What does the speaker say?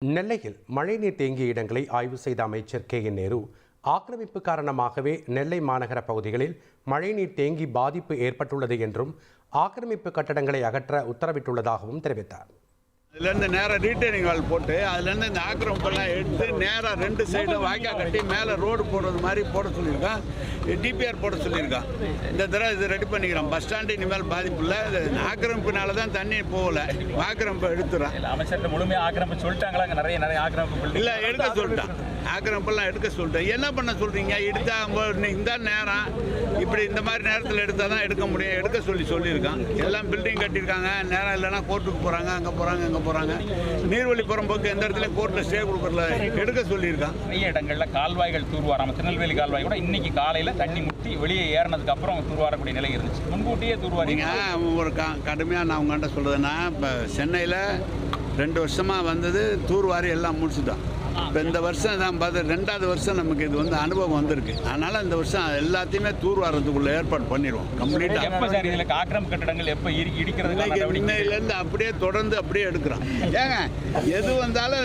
நெல்லையில் மழைநீர் தேங்கிய இடங்களை ஆய்வு செய்த அமைச்சர் கே.என். நேரு, ஆக்கிரமிப்பு காரணமாகவே நெல்லை மாநகர பகுதிகளில் மழைநீர் தேங்கி பாதிப்பு ஏற்பட்டுள்ளது என்றும் ஆக்கிரமிப்பு கட்டடங்களை அகற்ற உத்தரவிட்டுள்ளதாகவும் தெரிவித்தார். அதுலேருந்து நேராக ரீட்டைனிங் வால் போட்டு அதுலேருந்து இந்த ஆக்கிரமிப்பெல்லாம் எடுத்து நேராக ரெண்டு சைடும் வாய்க்கா கட்டி மேலே ரோடு போடுறது மாதிரி போட சொல்லியிருக்கான். டிபிஆர் போட சொல்லியிருக்கான். இந்த தடவை இது ரெடி பண்ணிக்கிறோம். பஸ் ஸ்டாண்டு இனிமேல் பாதிப்பு இல்லை. ஆக்கிரமிப்புனால தான் தண்ணி போகல. ஆக்கிரமிப்பை எடுத்துறான். அமைச்சர் முழுமையாக ஆக்கிரமிப்பு சொல்லிட்டாங்களா? நிறைய ஆக்கிரமிப்பு இல்லை, எடுக்க சொல்லிட்டான். ஆக்கிரமிப்பெல்லாம் எடுக்க சொல்லிட்டேன். என்ன பண்ண சொல்கிறீங்க? எடுத்தா இந்த நேரம் இப்படி இந்த மாதிரி நேரத்தில் எடுத்தால் தான் எடுக்க முடியும். எடுக்க சொல்லியிருக்கான். எல்லாம் பில்டிங் கட்டியிருக்காங்க. நேரம் இல்லைன்னா கோர்ட்டுக்கு போகிறாங்க, அங்கே போகிறாங்க, இங்கே போகிறாங்க. நீர்வழி புறம்போக்கு எந்த இடத்துல கோர்ட்டில் ஸ்டே கொடுக்கறல எடுக்க சொல்லியிருக்கான். நிறைய இடங்களில் கால்வாய்கள் தூர்வாராம. திருநெல்வேலி கால்வாய் கூட இன்னைக்கு காலையில் தண்ணி முட்டி வெளியே ஏறினதுக்கு அப்புறம் தூர்வாரக்கூடிய நிலை இருந்துச்சு. முன்கூட்டியே தூர்வாரிங்க. ஒரு கடுமையாக நான் உங்கள்கிட்ட சொல்கிறதுன்னா, இப்போ சென்னையில் 2 வருஷமாக வந்தது தூர்வாரி எல்லாம் முடிச்சுட்டோம். இப்போ இந்த வருஷம் தான் பார்த்து 2வது வருஷம் நமக்கு இது அனுபவம் வந்திருக்கு. அதனால் இந்த வருஷம் எல்லாத்தையுமே தூர்வாரத்துக்குள்ள ஏற்பாடு பண்ணிடுவோம் கம்ப்ளீட்டாக. எப்போ சார் இதில் ஆக்கிரமிப்பு கட்டடங்கள் எப்போ இடிக்கிறது? இன்னையிலேருந்து அப்படியே தொடர்ந்து அப்படியே எடுக்கிறோம். ஏங்க எது வந்தாலும்